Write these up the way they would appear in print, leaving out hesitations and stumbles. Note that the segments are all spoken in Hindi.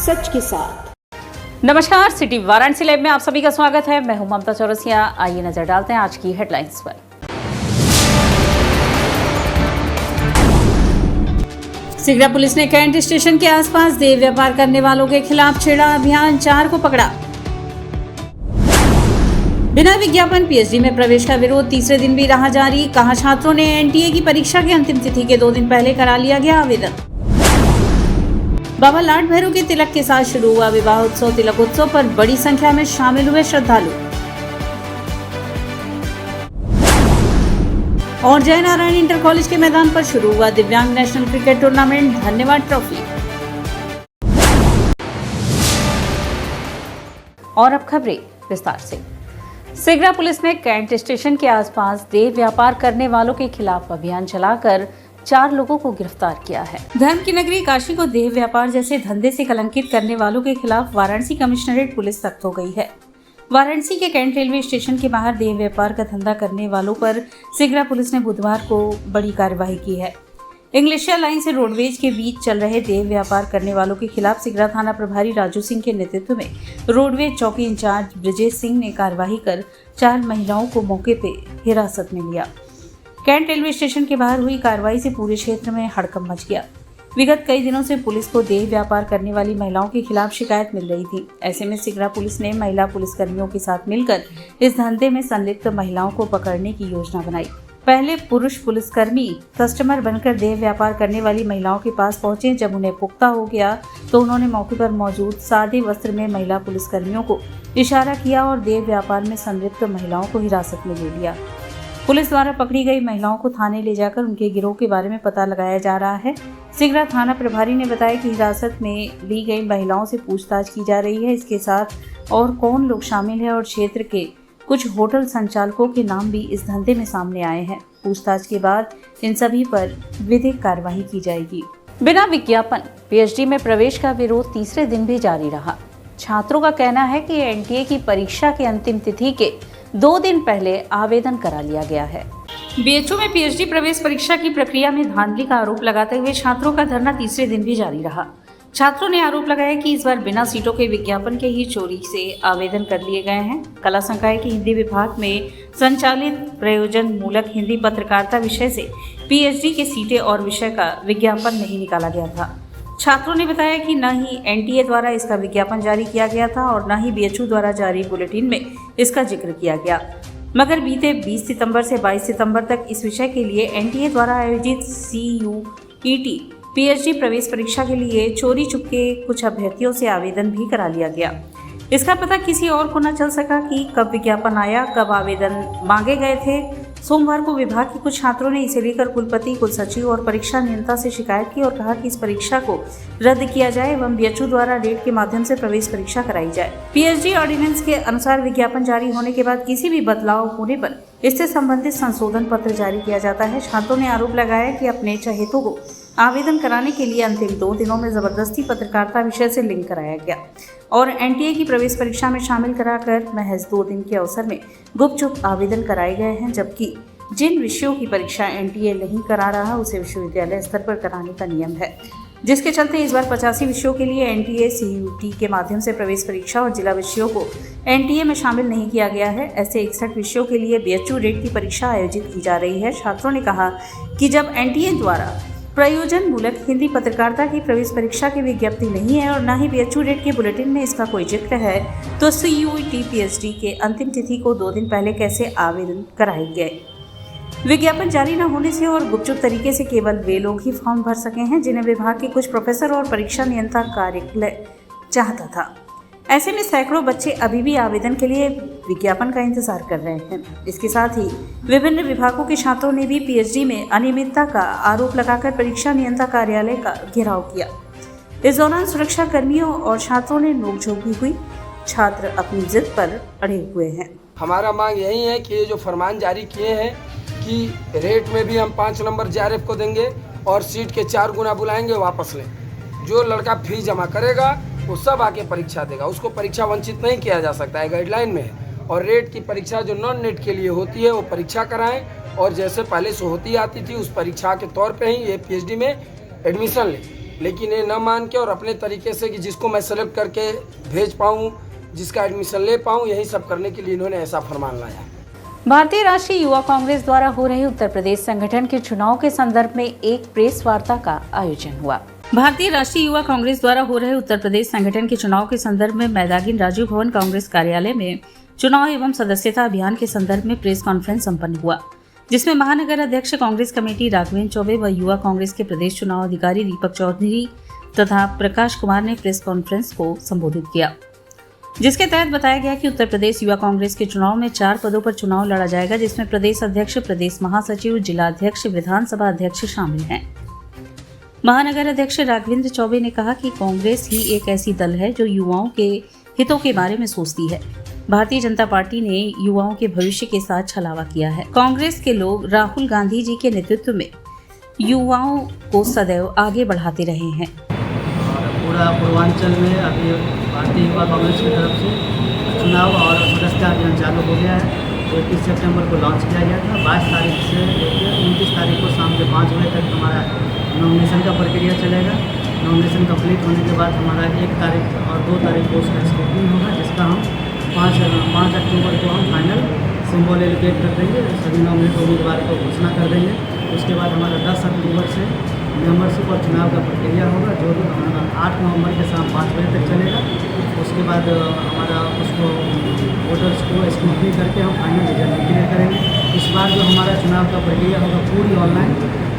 सच के साथ। नमस्कार, सिटी वाराणसी लाइव में आप सभी का स्वागत है। मैं हूं ममता चौरसिया। आइए नजर डालते हैं आज की हेडलाइंस पर। सिगरा पुलिस ने कैंट स्टेशन के आसपास देह व्यापार करने वालों के खिलाफ छेड़ा अभियान, 4 को पकड़ा। बिना विज्ञापन पीएचडी में प्रवेश का विरोध तीसरे दिन भी रहा जारी। कहा, छात्रों ने एनटीए की परीक्षा की अंतिम तिथि के 2 दिन पहले करा लिया गया आवेदन। बाबा लाड भैरव के तिलक के साथ शुरू हुआ विवाह उत्सव। तिलक उत्सव पर बड़ी संख्या में शामिल हुए श्रद्धालु। और जयनारायण इंटर कॉलेज के मैदान पर शुरू हुआ दिव्यांग नेशनल क्रिकेट टूर्नामेंट, धन्यवाद ट्रॉफी। और अब खबरें विस्तार से। सिगरा पुलिस ने कैंट स्टेशन के आसपास देह व्यापार करने वालों के खिलाफ अभियान चलाकर 4 लोगों को गिरफ्तार किया है। धर्म की नगरी काशी को देह व्यापार जैसे धंधे से कलंकित करने वालों के खिलाफ वाराणसी कमिश्नरेट पुलिस सख्त हो गई है। वाराणसी के कैंट रेलवे स्टेशन के बाहर देह व्यापार का धंधा करने वालों पर सिगरा पुलिस ने बुधवार को बड़ी कार्रवाई की है। इंग्लिशिया लाइन से रोडवेज के बीच चल रहे देह व्यापार करने वालों के खिलाफ सिगरा थाना प्रभारी राजू सिंह के नेतृत्व में रोडवेज चौकी इंचार्ज ब्रिजेश सिंह ने कार्रवाई कर 4 महिलाओं को मौके पे हिरासत में लिया। कैंट रेलवे स्टेशन के बाहर हुई कार्रवाई से पूरे क्षेत्र में हड़कंप मच गया। विगत कई दिनों से पुलिस को देह व्यापार करने वाली महिलाओं के खिलाफ शिकायत मिल रही थी। ऐसे में सिगरा पुलिस ने महिला पुलिसकर्मियों के साथ मिलकर इस धंधे में संलिप्त महिलाओं को पकड़ने की योजना बनाई। पहले पुरुष पुलिसकर्मी कस्टमर बनकर देह व्यापार करने वाली महिलाओं के पास पहुंचे। जब उन्हें पुख्ता हो गया तो उन्होंने मौके पर मौजूद सादे वस्त्र में महिला पुलिसकर्मियों को इशारा किया और देह व्यापार में संलिप्त महिलाओं को हिरासत में ले लिया। पुलिस द्वारा पकड़ी गई महिलाओं को थाने ले जाकर उनके गिरोह के बारे में पता लगाया जा रहा है। सिगरा थाना प्रभारी ने बताया कि हिरासत में ली गई महिलाओं से पूछताछ की जा रही है। इसके साथ और कौन लोग शामिल हैं और क्षेत्र के कुछ होटल संचालकों के नाम भी इस धंधे में सामने आए हैं। पूछताछ के बाद इन सभी पर विधिक कार्यवाही की जाएगी। बिना विज्ञापन पीएचडी में प्रवेश का विरोध तीसरे दिन भी जारी रहा। छात्रों का कहना है कि एनटीए की परीक्षा की अंतिम तिथि के 2 दिन पहले आवेदन करा लिया गया है। बीएचयू में पीएचडी प्रवेश परीक्षा की प्रक्रिया में धांधली का आरोप लगाते हुए छात्रों का धरना तीसरे दिन भी जारी रहा। छात्रों ने आरोप लगाया कि इस बार बिना सीटों के विज्ञापन के ही चोरी से आवेदन कर लिए गए हैं। कला संकाय के हिंदी विभाग में संचालित प्रयोजन मूलक हिंदी पत्रकारिता विषय से पीएचडी के सीटें और विषय का विज्ञापन नहीं निकाला गया था। छात्रों ने बताया कि न ही एनटीए द्वारा इसका विज्ञापन जारी किया गया था और न ही बीएचयू द्वारा जारी बुलेटिन में इसका जिक्र किया गया। मगर बीते 20 सितंबर से 22 सितंबर तक इस विषय के लिए एनटीए द्वारा आयोजित CUET पीएचडी प्रवेश परीक्षा के लिए चोरी चुपके कुछ अभ्यर्थियों से आवेदन भी करा लिया गया। इसका पता किसी और को न चल सका कि कब विज्ञापन आया, कब आवेदन मांगे गए थे। सोमवार को विभाग के कुछ छात्रों ने इसे लेकर कुलपति, कुलसचिव और परीक्षा नियंत्रण से शिकायत की और कहा कि इस परीक्षा को रद्द किया जाए एवं बीएचयू द्वारा रेट के माध्यम से प्रवेश परीक्षा कराई जाए। पीएचडी ऑर्डिनेंस के अनुसार विज्ञापन जारी होने के बाद किसी भी बदलाव होने पर इससे संबंधित संशोधन पत्र जारी किया जाता है। छात्रों ने आरोप लगाया कि अपने चहेतों को आवेदन कराने के लिए अंतिम 2 दिनों में जबरदस्ती पत्रकारिता विषय से लिंक कराया गया और एनटीए की प्रवेश परीक्षा में शामिल कराकर महज 2 दिन के अवसर में गुपचुप आवेदन कराए गए हैं। जबकि जिन विषयों की परीक्षा एनटीए नहीं करा रहा उसे विश्वविद्यालय स्तर पर कराने का नियम है, जिसके चलते इस बार 85 विषयों के लिए एनटीए CUET के माध्यम से प्रवेश परीक्षा और जिला विषयों को एनटीए में शामिल नहीं किया गया है। ऐसे 61 विषयों के लिए बीएचयू रेट की परीक्षा आयोजित की जा रही है। छात्रों ने कहा कि जब एनटीए द्वारा प्रयोजन मूलक हिंदी पत्रकारिता की प्रवेश परीक्षा की विज्ञप्ति नहीं है और न ही बीएचयू रेट के बुलेटिन में इसका कोई जिक्र है, तो CUET पीएचडी के अंतिम तिथि को 2 दिन पहले कैसे आवेदन कराए गए। विज्ञापन जारी न होने से और गुपचुप तरीके से केवल वे लोग ही फॉर्म भर सके हैं जिन्हें विभाग के कुछ प्रोफेसर और परीक्षा नियंत्रण कार्यालय चाहता था। ऐसे में सैकड़ों बच्चे अभी भी आवेदन के लिए विज्ञापन का इंतजार कर रहे हैं। इसके साथ ही विभिन्न विभागों के छात्रों ने भी पीएचडी में अनियमितता का आरोप लगाकर परीक्षा नियंत्रण कार्यालय का घेराव किया। इस दौरान सुरक्षा कर्मियों और छात्रों ने नोकझोंक भी हुई। छात्र अपनी जिद पर अड़े हुए हैं। हमारा मांग यही है कि ये जो फरमान जारी किए हैं कि रेट में भी हम 5 नंबर JRF को देंगे और सीट के 4 गुना बुलाएंगे, वापस लें। जो लड़का फीस जमा करेगा वो सब आके परीक्षा देगा, उसको परीक्षा वंचित नहीं किया जा सकता है, गाइडलाइन में है। और रेट की परीक्षा जो नॉन नेट के लिए होती है वो परीक्षा कराएं और जैसे पहले से होती आती थी उस परीक्षा के तौर पे ही ये पीएचडी में एडमिशन लें। लेकिन ये न मान के और अपने तरीके से कि जिसको मैं सेलेक्ट करके भेज पाऊँ, जिसका एडमिशन ले पाऊँ, यही सब करने के लिए इन्होंने ऐसा फरमान लाया। भारतीय राष्ट्रीय युवा कांग्रेस द्वारा हो रहे उत्तर प्रदेश संगठन के चुनाव के संदर्भ में एक प्रेस वार्ता का आयोजन हुआ। भारतीय राष्ट्रीय युवा कांग्रेस द्वारा हो रहे उत्तर प्रदेश संगठन के चुनाव के संदर्भ में मैदागिन राजीव भवन कांग्रेस कार्यालय में चुनाव एवं सदस्यता अभियान के संदर्भ में प्रेस कॉन्फ्रेंस संपन्न हुआ, जिसमें महानगर अध्यक्ष कांग्रेस कमेटी राघवेंद्र चौबे व युवा कांग्रेस के प्रदेश चुनाव अधिकारी दीपक चौधरी तथा प्रकाश कुमार ने प्रेस कॉन्फ्रेंस को संबोधित किया, जिसके तहत बताया गया कि उत्तर प्रदेश युवा कांग्रेस के चुनाव में 4 पदों पर चुनाव लड़ा जाएगा, जिसमें प्रदेश अध्यक्ष, प्रदेश महासचिव, जिला अध्यक्ष, विधानसभा अध्यक्ष शामिल हैं। महानगर अध्यक्ष राघवेंद्र चौबे ने कहा कि कांग्रेस ही एक ऐसी दल है जो युवाओं के हितों के बारे में सोचती है। भारतीय जनता पार्टी ने युवाओं के भविष्य के साथ छलावा किया है। कांग्रेस के लोग राहुल गांधी जी के नेतृत्व में युवाओं को सदैव आगे बढ़ाते रहे हैं। पूरा पूर्वांचल में अभी भारतीय युवा कांग्रेस की तरफ से चुनाव और सदस्यता अभियान चालू हो गया है। 21 सितंबर को लॉन्च किया गया था। 22 तारीख से लेकर 29 तारीख को शाम के 5 बजे तक हमारा नॉमिनेशन का प्रक्रिया चलेगा। नॉमिनेशन कंप्लीट होने के बाद हमारा 1 तारीख और 2 तारीख को उसका स्क्रूटनी होगा, जिसका हम 5 अक्टूबर को हम फाइनल सिंबल एलोकेट कर देंगे। सभी नॉमिनेट उम्मीदवार को घोषणा कर देंगे। उसके बाद हमारा 10 अक्टूबर से मेंबरशिप और चुनाव का प्रक्रिया होगा, जो हमारा 8 नवंबर के शाम 5 बजे तक चलेगा। उसके बाद हमारा उसको वोटर्स को स्क्रूटनी करके हम फाइनल रिजल्ट डिक्लेयर करेंगे। इस बार जो हमारा चुनाव का प्रक्रिया होगा पूरी ऑनलाइन,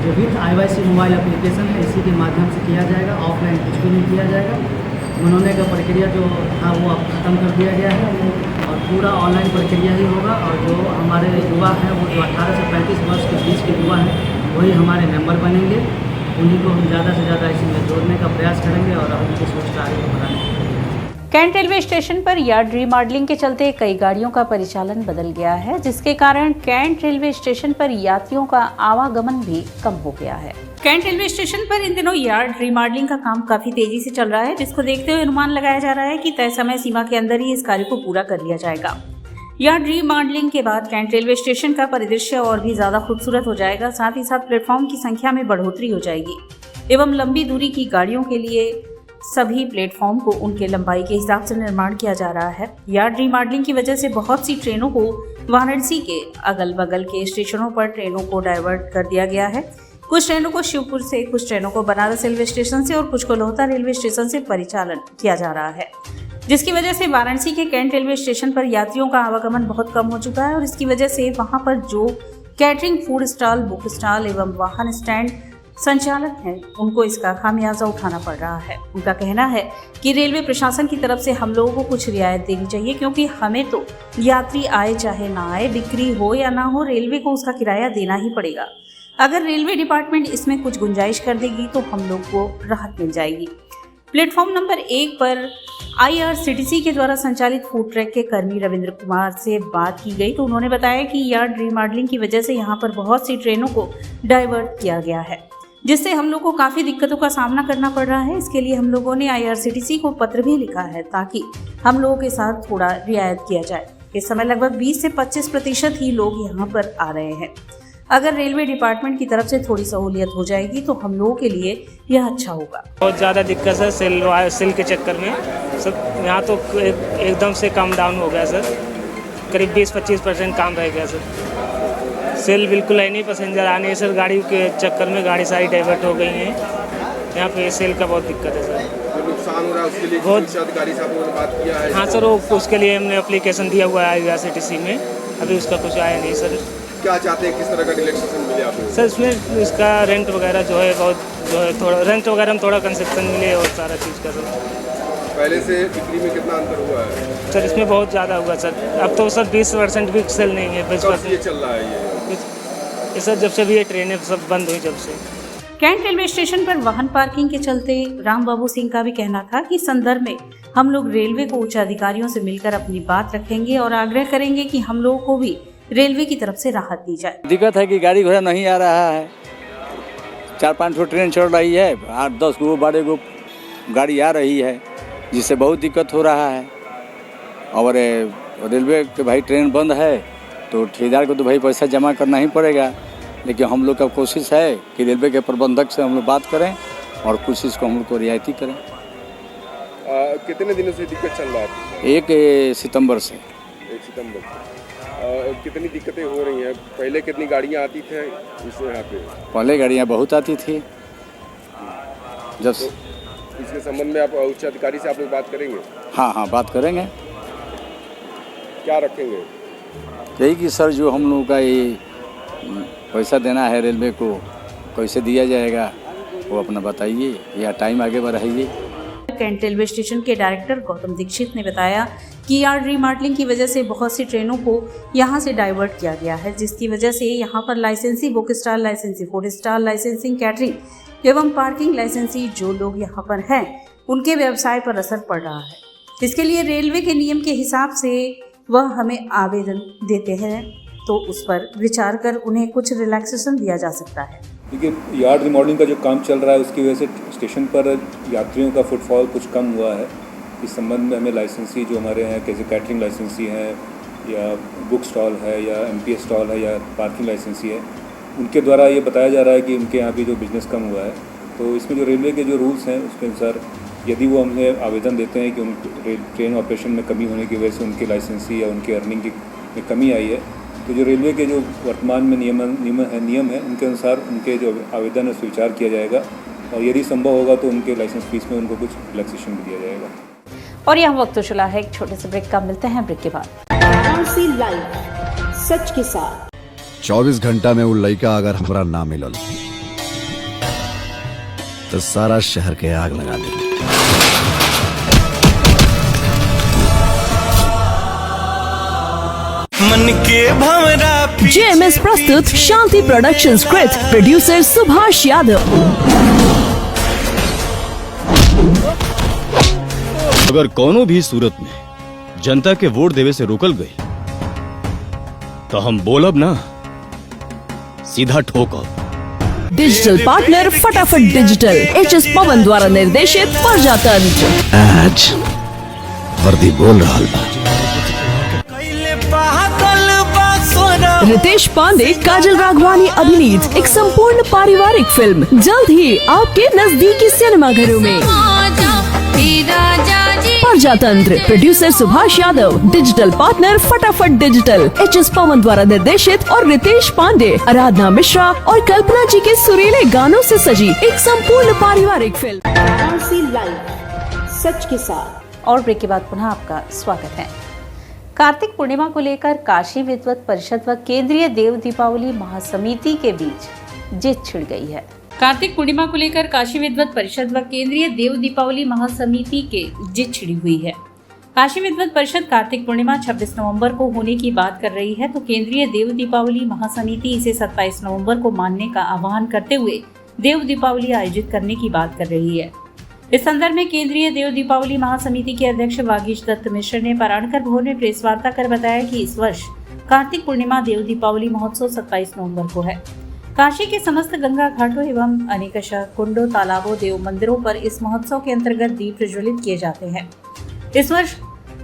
जो विथ IYC मोबाइल एप्लीकेशन है, इसी के माध्यम से किया जाएगा। ऑफलाइन कुछ भी नहीं किया जाएगा। मनोनयन का प्रक्रिया जो था वो अब खत्म कर दिया गया है और पूरा ऑनलाइन प्रक्रिया ही होगा। और जो हमारे युवा हैं वो जो 18 से 35 वर्ष के बीच के युवा हैं वही हमारे मेंबर बनेंगे। उन्हीं को हम ज़्यादा से ज़्यादा इसमें जोड़ने का प्रयास करेंगे और उनकी सोच का आगे बढ़ाने। कैंट रेलवे स्टेशन पर यार्ड रीमॉडलिंग के चलते कई गाड़ियों का परिचालन बदल गया है, जिसके कारण कैंट रेलवे स्टेशन पर यात्रियों का आवागमन भी कम हो गया है। कैंट रेलवे स्टेशन पर इन दिनों यार्ड रीमॉडलिंग का काम काफी तेजी से चल रहा है, जिसको देखते हुए अनुमान लगाया जा रहा है कि तय समय सीमा के अंदर ही इस कार्य को पूरा कर लिया जाएगा। यार्ड रीमॉडलिंग के बाद कैंट रेलवे स्टेशन का परिदृश्य और भी ज्यादा खूबसूरत हो जाएगा। साथ ही साथ प्लेटफॉर्म की संख्या में बढ़ोतरी हो जाएगी एवं लंबी दूरी की गाड़ियों के लिए सभी प्लेटफॉर्म को उनके लंबाई के हिसाब से निर्माण किया जा रहा है। यार्ड रीमॉडलिंग की वजह से बहुत सी ट्रेनों को वाराणसी के अगल बगल के स्टेशनों पर ट्रेनों को डाइवर्ट कर दिया गया है। कुछ ट्रेनों को शिवपुर से, कुछ ट्रेनों को बनारस रेलवे स्टेशन से और कुछ को लोहता रेलवे स्टेशन से परिचालन किया जा रहा है, जिसकी वजह से वाराणसी के कैंट रेलवे स्टेशन पर यात्रियों का आवागमन बहुत कम हो चुका है और इसकी वजह से वहां पर जो catering, food stall, book stall एवं वाहन स्टैंड संचालक हैं उनको इसका खामियाजा उठाना पड़ रहा है। उनका कहना है कि रेलवे प्रशासन की तरफ से हम लोगों को कुछ रियायत देनी चाहिए, क्योंकि हमें तो यात्री आए चाहे ना आए, बिक्री हो या ना हो, रेलवे को उसका किराया देना ही पड़ेगा। अगर रेलवे डिपार्टमेंट इसमें कुछ गुंजाइश कर देगी तो हम लोग को राहत मिल जाएगी। प्लेटफॉर्म नंबर 1 पर IRCTC के द्वारा संचालित फूड ट्रैक के कर्मी रविंद्र कुमार से बात की गई तो उन्होंने बताया कि यार्ड रीमॉडलिंग की वजह से यहाँ पर बहुत सी ट्रेनों को डाइवर्ट किया गया है, जिससे हम लोग को काफ़ी दिक्कतों का सामना करना पड़ रहा है। इसके लिए हम लोगों ने IRCTC को पत्र भी लिखा है ताकि हम लोगों के साथ थोड़ा रियायत किया जाए। इस समय लगभग 20 से 25% ही लोग यहाँ पर आ रहे हैं। अगर रेलवे डिपार्टमेंट की तरफ से थोड़ी सहूलियत हो जाएगी तो हम लोगों के लिए यह अच्छा होगा। बहुत ज़्यादा दिक्कत है सेल के चक्कर में सब। यहाँ तो एकदम से काम डाउन हो गया सर, करीब 20-25% काम रह गया सर। सेल बिल्कुल है नहीं, पैसेंजर आने हैं सर। गाड़ी के चक्कर में गाड़ी सारी डाइवर्ट हो गई हैं। यहाँ पे सेल का बहुत दिक्कत है सर। नुकसान हो रहा है, उसके लिए बहुत अधिकारी साहब ने बात किया है? हाँ सर, उसके लिए हमने एप्लीकेशन दिया हुआ है IRCTC में, अभी उसका कुछ आया नहीं सर। क्या चाहते हैं, किस तरह का रिलैक्सेशन मिले आपको? सर इसमें इसका रेंट वगैरह जो है बहुत थोड़ा रेंट वगैरह में थोड़ा कंसेप्शन मिले और सारा चीज़ का सर। पहले से बिक्री में कितना अंतर हुआ है? सर इसमें बहुत ज़्यादा हुआ सर। अब तो सर 20% भी सेल नहीं है। 20% ये चल रहा है ये सर जब से भी ये ट्रेनें सब बंद हुई जब से। कैंट रेलवे स्टेशन पर वाहन पार्किंग के चलते राम बाबू सिंह का भी कहना था कि संदर्भ में हम लोग रेलवे को उच्च अधिकारियों से मिलकर अपनी बात रखेंगे और आग्रह करेंगे कि हम लोगों को भी रेलवे की तरफ से राहत दी जाए। दिक्कत है कि गाड़ी घोड़ा नहीं आ रहा है। 4-5 ट्रेन चल रही है, 8-10 गो 12 गो गाड़ी आ रही है, जिससे बहुत दिक्कत हो रहा है। और रेलवे के भाई ट्रेन बंद है तो ठेकेदार को तो भाई पैसा जमा करना ही पड़ेगा। लेकिन हम लोग का कोशिश है कि रेलवे के प्रबंधक से हम लोग बात करें और कुछ इसको हम लोग को रियायती करें। कितने दिनों से दिक्कत चल रहा है? 1 सितंबर से। 1 सितंबर से। कितनी दिक्कतें हो रही हैं? पहले कितनी गाड़ियाँ आती थी इस यहाँ पे? पहले गाड़ियाँ बहुत आती थी। जब तो इसके संबंध में आप उच्च अधिकारी से आप लोग बात करेंगे? हाँ बात करेंगे। क्या रखेंगे? यही कि सर जो हम लोगों का ये पैसा देना है रेलवे को कैसे दिया जाएगा वो अपना बताइए या टाइम आगे बढ़ाइए। कैंट रेलवे स्टेशन के डायरेक्टर गौतम दीक्षित ने बताया कि यार्ड रीमॉडलिंग की वजह से बहुत सी ट्रेनों को यहां से डाइवर्ट किया गया है, जिसकी वजह से यहां पर लाइसेंसी बुक स्टॉल, लाइसेंसी फूड स्टॉल, लाइसेंसिंग कैटरिंग एवं पार्किंग लाइसेंसी जो लोग यहां पर हैं उनके व्यवसाय पर असर पड़ रहा है। इसके लिए रेलवे के नियम के हिसाब से वह हमें आवेदन देते हैं तो उस पर विचार कर उन्हें कुछ रिलैक्सेशन दिया जा सकता है। लेकिन यार्ड रिमॉडलिंग का जो काम चल रहा है उसकी वजह से स्टेशन पर यात्रियों का फुटफॉल कुछ कम हुआ है। इस संबंध में हमें लाइसेंसी जो हमारे हैं कैसे कैटरिंग लाइसेंसी है या बुक स्टॉल है या MPS स्टॉल है या पार्किंग लाइसेंसी है, उनके द्वारा ये बताया जा रहा है कि उनके यहाँ भी जो बिज़नेस कम हुआ है। तो इसमें जो रेलवे के जो रूल्स हैं उसके अनुसार यदि वो हमें आवेदन देते हैं कि उन ट्रेन ऑपरेशन में कमी होने की वजह से उनकी लाइसेंसी या उनकी अर्निंग में कमी आई है, तो जो रेलवे के जो वर्तमान में नियम है उनके अनुसार उनके जो आवेदन है स्वीकार किया जाएगा और यदि संभव होगा तो उनके लाइसेंस फीस में उनको कुछ रिलैक्सेशन भी दिया जाएगा। और यहाँ वक्त तो चला है एक छोटे से ब्रेक का, मिलते हैं ब्रेक के बाद। वाराणसी लाइव सच के साथ 24 घंटा में वो लड़का अगर हमरा ना मिलल तो सारा शहर के आग लगा दे। मन के भंवरा JMS प्रस्तुत Shanti production script, producer Subhash Yadav. अगर कोनो भी सूरत में जनता के वोट देवे से रोकल गई तो हम बोलब ना, सीधा ठोकब। डिजिटल पार्टनर फटाफट डिजिटल, HS पवन द्वारा निर्देशित प्रजातंत्र। आज वर्दी बोल रहा बा। रितेश पांडे, काजल राघवानी अभिनीत एक संपूर्ण पारिवारिक फिल्म जल्द ही आपके नजदीकी सिनेमाघरों में। प्रजातंत्र, producer Subhash Yadav, digital partner फटाफट डिजिटल, HS पवन द्वारा निर्देशित और रितेश पांडे, आराधना मिश्रा और कल्पना जी के सुरीले गानों से सजी एक संपूर्ण पारिवारिक फिल्म वाराणसी लाइव सच के साथ। और ब्रेक के बाद पुनः आपका स्वागत है। कार्तिक पूर्णिमा को लेकर काशी विद्वत परिषद व केंद्रीय देव दीपावली महासमिति के बीच जिद छिड़ गई है। कार्तिक पूर्णिमा को लेकर काशी विद्वत परिषद व केंद्रीय देव दीपावली महासमिति के जिद छिड़ी हुई है। काशी विद्वत परिषद कार्तिक पूर्णिमा 26 नवंबर को होने की बात कर रही है, तो केंद्रीय देव दीपावली महासमिति इसे 27 नवंबर को मानने का आह्वान करते हुए देव दीपावली आयोजित करने की बात कर रही है। इस संदर्भ में केंद्रीय देव दीपावली महासमिति के अध्यक्ष वागीश दत्त मिश्र ने पाराणकर भवन में प्रेस वार्ता कर बताया कि इस वर्ष कार्तिक पूर्णिमा देव दीपावली महोत्सव 27 नवंबर को है। काशी के समस्त गंगा घाटों एवं अनेकशः कुंडों, तालाबों, देव मंदिरों पर इस महोत्सव के अंतर्गत दीप प्रज्वलित किए जाते हैं। इस वर्ष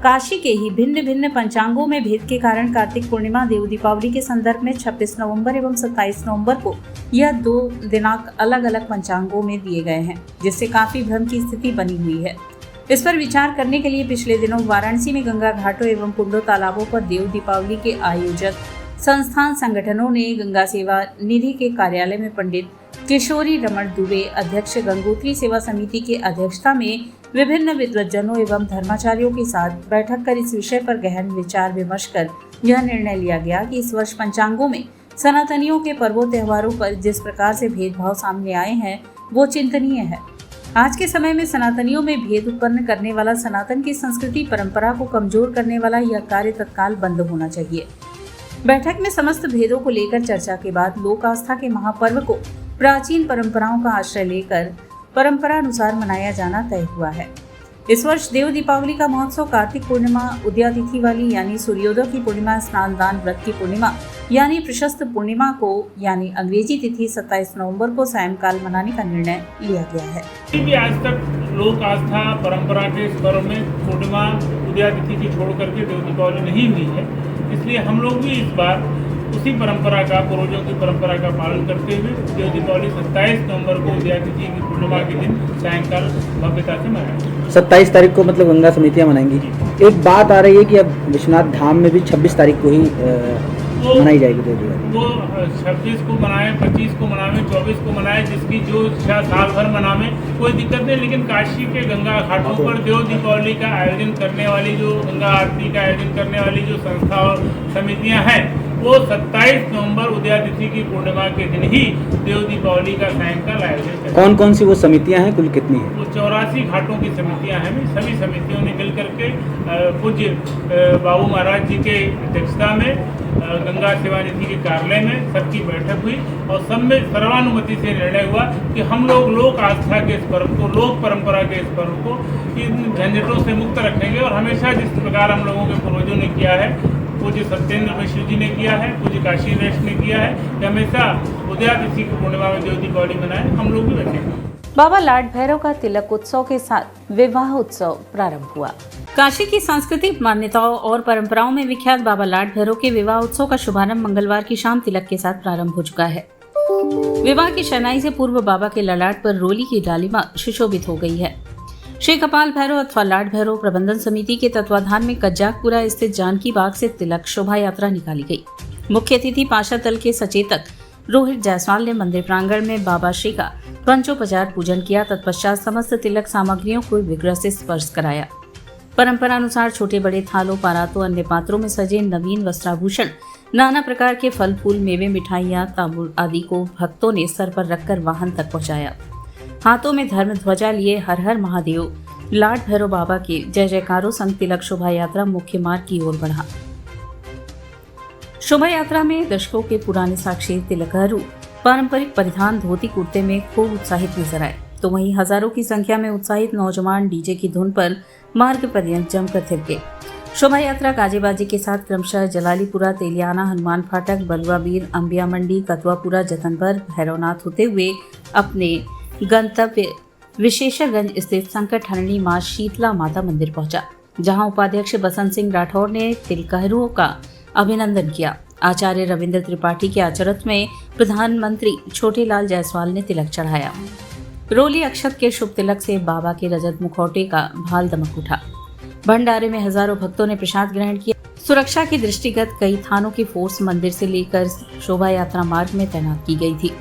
काशी के ही भिन्न भिन्न पंचांगों में भेद के कारण कार्तिक पूर्णिमा देव दीपावली के संदर्भ में 26 नवंबर एवं 27 नवंबर को यह 2 दिनांक अलग अलग पंचांगों में दिए गए हैं, जिससे काफी भ्रम की स्थिति बनी हुई है। इस पर विचार करने के लिए पिछले दिनों वाराणसी में गंगा घाटों एवं कुंडों, तालाबों पर देव दीपावली के आयोजक संस्थान संगठनों ने गंगा सेवा निधि के कार्यालय में पंडित किशोरी रमण दुबे, अध्यक्ष गंगोत्री सेवा समिति के अध्यक्षता में विभिन्न विद्वज्जनों एवं धर्माचार्यों के साथ बैठक कर इस विषय पर गहन विचार विमर्श कर यह निर्णय लिया गया कि इस वर्ष पंचांगों में सनातनियों के पर्वों त्योहारों पर जिस प्रकार से भेदभाव सामने आए हैं वो चिंतनीय है। आज के समय में सनातनियों में भेद उत्पन्न करने वाला, सनातन की संस्कृति परंपरा को कमजोर करने वाला यह कार्य तत्काल बंद होना चाहिए। बैठक में समस्त भेदों को लेकर चर्चा के बाद लोक आस्था के महापर्व को प्राचीन परंपराओं का आश्रय लेकर परंपरा अनुसार मनाया जाना तय हुआ है। इस वर्ष देव दीपावली का महोत्सव कार्तिक पूर्णिमा उदयातिथि वाली यानी सूर्योदय की पूर्णिमा, स्नान दान व्रत की पूर्णिमा यानी प्रशस्त पूर्णिमा को यानी अंग्रेजी तिथि 27 नवंबर को सायंकाल मनाने का निर्णय लिया गया है। आज तक लोक आस्था परंपरा के स्तर में पूर्णिमा उदयातिथि की छोड़ करके देव दीपावली नहीं हुई है, इसलिए हम लोग भी इस बार उसी परंपरा का, पूर्वजों की परंपरा का पालन करते हुए देव दीपावली 27 नवंबर को उदया तिथि की पूर्णिमा के दिन सायंकाल भव्यता से मनाएंगे। 27 तारीख को मतलब गंगा समितियाँ मनाएंगी। एक बात आ रही है कि अब विश्वनाथ धाम में भी 26 तारीख को ही मनाई जाएगी देव दिवाली। वो 26 को मनाएं, 25 को मनाएं, 24 को मनाएं, जिसकी जो इच्छा साल भर मनावें, कोई दिक्कत नहीं। लेकिन काशी के गंगा घाटों पर देव दीपावली का आयोजन करने वाली, जो गंगा आरती का आयोजन करने वाली जो संस्था और समितियां हैं, वो 27 नवंबर उदया तिथि की पूर्णिमा के दिन ही देव दीपावली का सायंकाल आयोजन करें। कौन कौन सी वो समितियां हैं, कुल कितनी है? वो 84 घाटों की समितियां हैं। सभी समितियों ने मिल करके पूज्य बाबू महाराज जी के अध्यक्षता में गंगा सेवा निधि के कार्यालय में सबकी बैठक हुई और सब में सर्वानुमति से निर्णय हुआ कि हम लोग लोक आस्था के इस पर्व को, लोक परंपरा के इस पर्व को इन झंझटों से मुक्त रखेंगे और हमेशा जिस प्रकार हम लोगों के पूर्वजों ने किया है, पूज्य सत्येंद्र मिश्र जी ने किया है, पूज्य काशी नरेश ने किया है, कि हमेशा उदया तिथि की पूर्णिमा में देव दीपावली मनाएं, हम लोग भी बैठेंगे। बाबा लाड भैरव का तिलक उत्सव के साथ विवाह उत्सव प्रारंभ हुआ। काशी की सांस्कृतिक मान्यताओं और परंपराओं में विख्यात बाबा लाड भैरव के विवाह उत्सव का शुभारंभ मंगलवार की शाम तिलक के साथ प्रारंभ हो चुका है। विवाह की शहनाई से पूर्व बाबा के ललाट पर रोली की डालिमा सुशोभित हो गई है। श्री कपाल भैरव अथवा लाड भैरव प्रबंधन समिति के तत्वाधान में कज्जाकपुरा स्थित जानकी बाग से तिलक शोभा यात्रा निकाली गई। मुख्य अतिथि पाशा तल के सचेतक रोहित जायसवाल ने मंदिर प्रांगण में बाबा श्री का पंचोपचार पूजन किया। तत्पश्चात समस्त तिलक सामग्रियों को विग्रह से स्पर्श कराया। परंपरा अनुसार छोटे बड़े थालों, परातों, अन्य पात्रों में सजे नवीन वस्त्राभूषण, नाना प्रकार के फल फूल, मेवे, मिठाइयाँ, तांबूल आदि को भक्तों ने सर पर रखकर वाहन तक पहुंचाया। हाथों में धर्म ध्वजा लिए हर हर महादेव लाड भैरव बाबा के जय जयकारों संग तिलक शोभा यात्रा मुख्य मार्ग की ओर बढ़ा। शोभा यात्रा में दशकों के पुराने साक्षी तिलकहरू पारंपरिक परिधान धोती कुर्ते में खूब उत्साहित नजर आए, तो वहीं हजारों की संख्या में उत्साहित नौजवान डीजे की धुन पर मार्ग पर्यंत जमकर थिरके। शोभा यात्रा गाजेबाजी के साथ क्रमशः जलालीपुरा, तेलियाना, हनुमान फाटक, बलुआबीर, अंबिया मंडी, कतवापुरा, जतनभर, भैरवनाथ होते हुए अपने गंतव्य विशेषरगंज स्थित संकट हरणी मां शीतला माता मंदिर पहुंचा, जहां उपाध्यक्ष बसंत सिंह राठौर ने तिलकहरूओं का अभिनंदन किया। आचार्य रविंद्र त्रिपाठी के आचरत में प्रधानमंत्री छोटेलाल जायसवाल ने तिलक चढ़ाया। रोली अक्षत के शुभ तिलक से बाबा के रजत मुखौटे का भाल दमक उठा। भंडारे में हजारों भक्तों ने प्रसाद ग्रहण किया। सुरक्षा के दृष्टिगत कई थानों की फोर्स मंदिर से लेकर शोभा यात्रा मार्ग में तैनात की गई थी।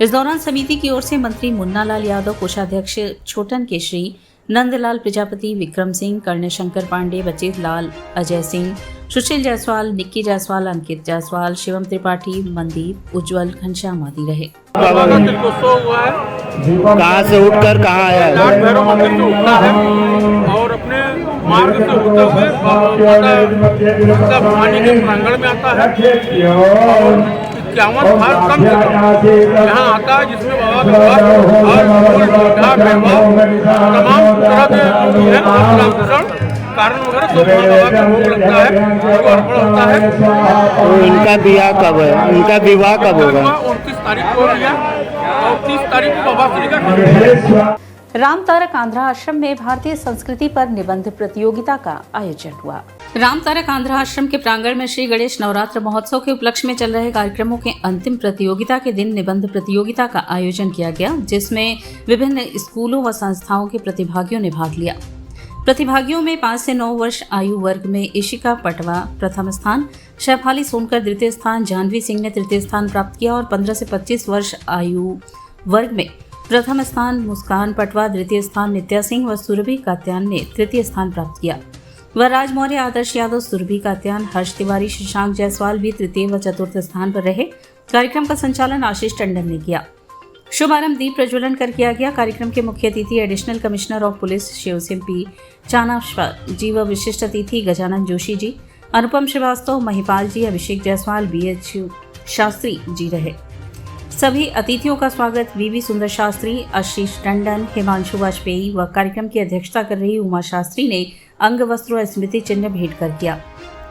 इस दौरान समिति की ओर से मंत्री मुन्ना लाल यादव, कोषाध्यक्ष छोटन केशरी, नंदलाल प्रजापति, विक्रम सिंह, कर्णशंकर पांडे, बचेत लाल, अजय सिंह, सुशील जायसवाल, निक्की जायसवाल, अंकित जायसवाल, शिवम त्रिपाठी, मनदीप, उज्जवल, घनश्याम आदि रहे। कहाँ से उठकर कहाँ आया है? लाड भैरव मंदिर से उठता है और अपने मार्ग से होते हुए माता भवानी के प्रांगण में आता है और 51 भाग कम यहाँ आता है, जिसमें बाबा का तमाम तरह के कारण वगैरह सब बाबा का भोग लगता है, उसको अर्पण होता है। तो इनका विवाह कब है? इनका विवाह कब होगा? 29 तारीख को लिया और 30 तारीख को बाबा श्री का। राम तारक आंध्रा आश्रम में भारतीय संस्कृति पर निबंध प्रतियोगिता का आयोजन हुआ। राम तारक आंध्रा आश्रम के प्रांगण में श्री गणेश नवरात्र महोत्सव के उपलक्ष्य में चल रहे कार्यक्रमों के अंतिम प्रतियोगिता के दिन निबंध प्रतियोगिता का आयोजन किया गया, जिसमें विभिन्न स्कूलों व संस्थाओं के प्रतिभागियों ने भाग लिया। प्रतिभागियों में 5 से 9 वर्ष आयु वर्ग में इशिका पटवा प्रथम स्थान, शैफाली सोनकर द्वितीय स्थान, जानवी सिंह ने तृतीय स्थान प्राप्त किया और 15 से 25 वर्ष आयु वर्ग में प्रथम स्थान मुस्कान पटवा, द्वितीय स्थान नित्या सिंह व सुरभि कात्यान ने तृतीय स्थान प्राप्त किया। वरराज मौर्य, आदर्श यादव, सुरभि कात्यान, हर्ष तिवारी, शशांक जायसवाल भी तृतीय व चतुर्थ स्थान पर रहे। कार्यक्रम का संचालन आशीष टंडन ने किया। शुभारंभ दीप प्रज्वलन कर किया गया। कार्यक्रम के मुख्य अतिथि additional commissioner of police Shivsingh P Chanashwar ji व विशिष्ट अतिथि गजानन जोशी जी, अनुपम श्रीवास्तव, महिपाल जी, अभिषेक जायसवाल, BH शास्त्री जी रहे। सभी अतिथियों का स्वागत VV सुंदर शास्त्री, आशीष टंडन, हिमांशु वाजपेयी व कार्यक्रम की अध्यक्षता कर रही उमा शास्त्री ने अंग वस्त्र और स्मृति चिन्ह भेंट कर किया।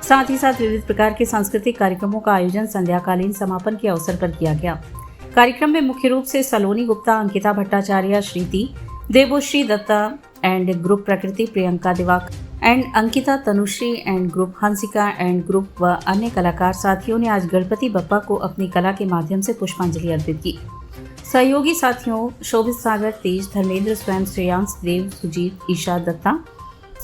साथ ही साथ विविध प्रकार के सांस्कृतिक कार्यक्रमों का आयोजन संध्याकालीन समापन के अवसर पर किया गया। कार्यक्रम में मुख्य रूप से सलोनी गुप्ता, अंकिता भट्टाचार्य, श्रीति, देवोश्री दत्ता एंड ग्रुप प्रकृति, Priyanka Diwakar, and Ankita, Tanushree and group, Hansika and group व अन्य कलाकार साथियों ने आज गणपति बप्पा को अपनी कला के माध्यम से पुष्पांजलि अर्पित की। सहयोगी साथियों शोभित सागर, तेज, धर्मेंद्र, स्वयं, श्रेयांश, देव, सुजीत, ईशा, दत्ता,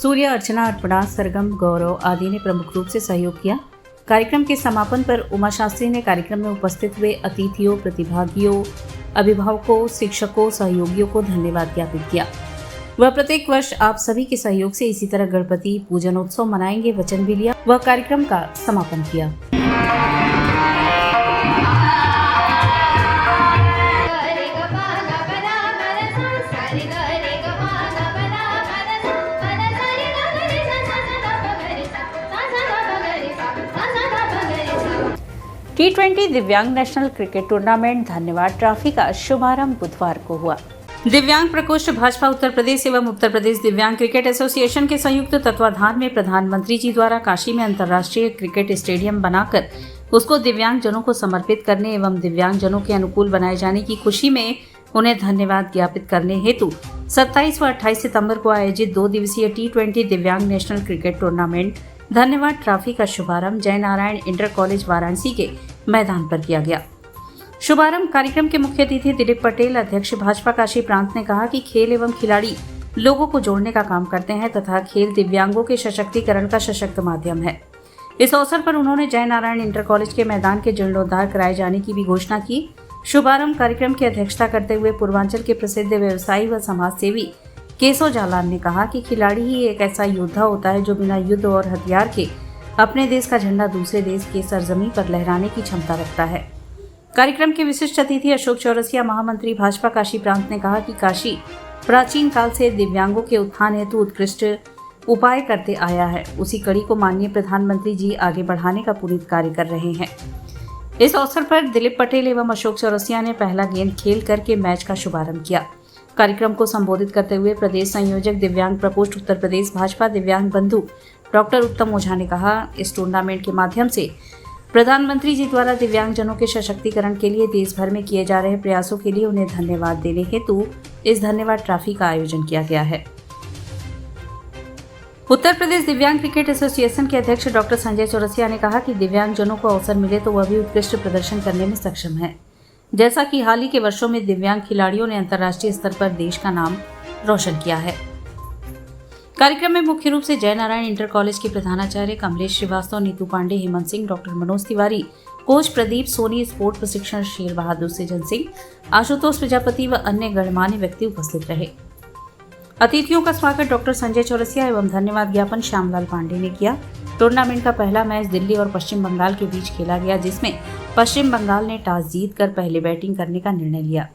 सूर्य, अर्चना, अर्पणा, सरगम, गौरव आदि ने प्रमुख रूप से सहयोग किया। कार्यक्रम के समापन पर उमा शास्त्री ने कार्यक्रम में उपस्थित हुए अतिथियों, प्रतिभागियों, अभिभावकों, शिक्षकों, सहयोगियों को धन्यवाद ज्ञापित किया। वह प्रत्येक वर्ष आप सभी के सहयोग से इसी तरह गणपति पूजनोत्सव मनाएंगे वचन भी लिया। वह कार्यक्रम का समापन किया। T20 दिव्यांग नेशनल क्रिकेट टूर्नामेंट धन्यवाद ट्रॉफी का शुभारंभ बुधवार को हुआ। दिव्यांग प्रकोष्ठ भाजपा उत्तर प्रदेश एवं उत्तर प्रदेश दिव्यांग क्रिकेट एसोसिएशन के संयुक्त तत्वाधान में प्रधानमंत्री जी द्वारा काशी में अंतर्राष्ट्रीय क्रिकेट स्टेडियम बनाकर उसको दिव्यांग जनों को समर्पित करने एवं दिव्यांग जनों के अनुकूल बनाए जाने की खुशी में उन्हें धन्यवाद ज्ञापित करने हेतु 27 व 28 सितंबर को आयोजित 2 दिवसीय T20 दिव्यांग नेशनल क्रिकेट टूर्नामेंट धन्यवाद ट्रॉफी का शुभारंभ जय नारायण इंटर कॉलेज वाराणसी के मैदान पर किया गया। शुभारंभ कार्यक्रम के मुख्य अतिथि दिलीप पटेल, अध्यक्ष भाजपा काशी प्रांत ने कहा कि खेल एवं खिलाड़ी लोगों को जोड़ने का काम करते हैं तथा खेल दिव्यांगों के सशक्तिकरण का सशक्त माध्यम है। इस अवसर पर उन्होंने जय नारायण इंटर कॉलेज के मैदान के जीर्णोद्धार कराए जाने की भी घोषणा की। शुभारंभ कार्यक्रम की अध्यक्षता करते हुए पूर्वांचल के प्रसिद्ध व्यवसायी व समाज सेवी केशव जालान ने कहा कि खिलाड़ी ही एक ऐसा योद्धा होता है जो बिना युद्ध और हथियार के अपने देश का झंडा दूसरे देश के सरजमीन पर लहराने की क्षमता रखता है। कार्यक्रम के विशिष्ट अतिथि अशोक चौरसिया, महामंत्री भाजपा काशी प्रांत ने कहा कि काशी प्राचीन काल से दिव्यांगों के उत्थान हेतु उत्कृष्ट उपाय करते आया है। उसी कड़ी को माननीय प्रधानमंत्री जी आगे बढ़ाने का पुनीत कार्य कर रहे हैं। इस अवसर पर दिलीप पटेल एवं अशोक चौरसिया ने पहला गेंद खेल करके मैच का शुभारंभ किया। कार्यक्रम को संबोधित करते हुए प्रदेश संयोजक दिव्यांग प्रकोष्ठ उत्तर प्रदेश भाजपा दिव्यांग बंधु डॉक्टर उत्तम ओझा ने कहा, इस टूर्नामेंट के माध्यम से प्रधानमंत्री जी द्वारा दिव्यांगजनों के सशक्तिकरण के लिए देश भर में किए जा रहे प्रयासों के लिए उन्हें धन्यवाद देने हेतु इस धन्यवाद ट्रॉफी का आयोजन किया गया है। उत्तर प्रदेश दिव्यांग क्रिकेट एसोसिएशन के अध्यक्ष डॉक्टर संजय चौरसिया ने कहा कि दिव्यांगजनों को अवसर मिले तो वह भी उत्कृष्ट प्रदर्शन करने में सक्षम है, जैसा कि हाल ही के वर्षों में दिव्यांग खिलाड़ियों ने अंतर्राष्ट्रीय स्तर पर देश का नाम रोशन किया है। कार्यक्रम में मुख्य रूप से जय नारायण इंटर कॉलेज के प्रधानाचार्य Kamlesh Srivastava, Neetu Pandey, Hemant Singh, doctor Manoj Tiwari, coach Pradeep Soni, sport प्रशिक्षण शेर बहादुर सृजन सिंह, आशुतोष प्रजापति व अन्य गणमान्य व्यक्ति उपस्थित रहे। अतिथियों का स्वागत डॉक्टर संजय चौरसिया एवं धन्यवाद ज्ञापन श्यामलाल पांडे ने किया। टूर्नामेंट का पहला मैच दिल्ली और पश्चिम बंगाल के बीच खेला गया, जिसमें पश्चिम बंगाल ने टॉस जीतकर पहले बैटिंग करने का निर्णय लिया।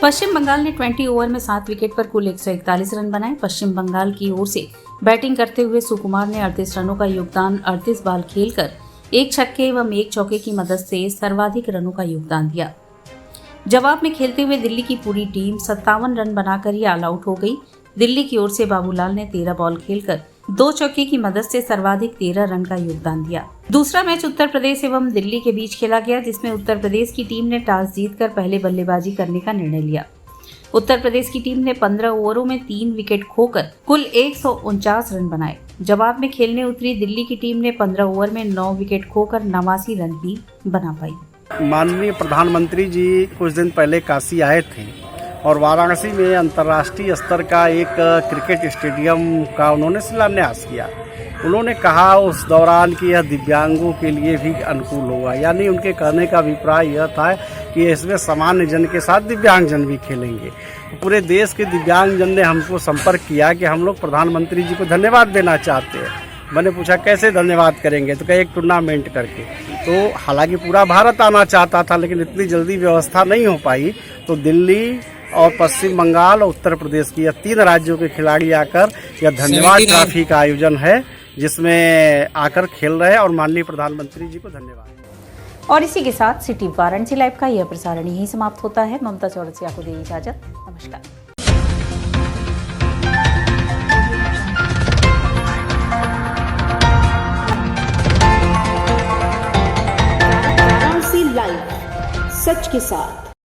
पश्चिम बंगाल ने 20 ओवर में 7 विकेट पर कुल 141 रन बनाए। पश्चिम बंगाल की ओर से बैटिंग करते हुए सुकुमार ने 38 रनों का योगदान 38 बॉल खेलकर 1 छक्के एवं 1 चौके की मदद से सर्वाधिक रनों का योगदान दिया। जवाब में खेलते हुए दिल्ली की पूरी टीम 57 रन बनाकर ही ऑल आउट हो गई। दिल्ली की ओर से बाबूलाल ने 13 बॉल खेलकर 2 चौके की मदद से सर्वाधिक 13 रन का योगदान दिया। दूसरा मैच उत्तर प्रदेश एवं दिल्ली के बीच खेला गया, जिसमें उत्तर प्रदेश की टीम ने टॉस जीतकर पहले बल्लेबाजी करने का निर्णय लिया। उत्तर प्रदेश की टीम ने 15 ओवरों में 3 विकेट खोकर कुल 149 रन बनाए। जवाब में खेलने उतरी दिल्ली की टीम ने 15 ओवर में 9 विकेट खोकर 89 रन ही बना पाई। माननीय प्रधानमंत्री जी कुछ दिन पहले काशी आए थे और वाराणसी में अंतर्राष्ट्रीय स्तर का एक क्रिकेट स्टेडियम का उन्होंने शिलान्यास किया। उन्होंने कहा उस दौरान कि यह दिव्यांगों के लिए भी अनुकूल होगा, यानी उनके कहने का अभिप्राय यह था कि इसमें सामान्य जन के साथ दिव्यांगजन भी खेलेंगे। पूरे देश के दिव्यांगजन ने हमको संपर्क किया कि हम लोग प्रधानमंत्री जी को धन्यवाद देना चाहते हैं। मैंने पूछा कैसे धन्यवाद करेंगे, तो कहे एक टूर्नामेंट करके। तो हालांकि पूरा भारत आना चाहता था, लेकिन इतनी जल्दी व्यवस्था नहीं हो पाई, तो दिल्ली और पश्चिम बंगाल और उत्तर प्रदेश की 3 राज्यों के खिलाड़ी आकर यह धन्यवाद ट्रॉफी का आयोजन है, जिसमें आकर खेल रहे हैं और माननीय प्रधानमंत्री जी को धन्यवाद। और इसी के साथ सिटी वाराणसी लाइव का यह प्रसारण यहीं समाप्त होता है। ममता चौरसिया को दी इजाजत। नमस्कार। लाइव सच के साथ।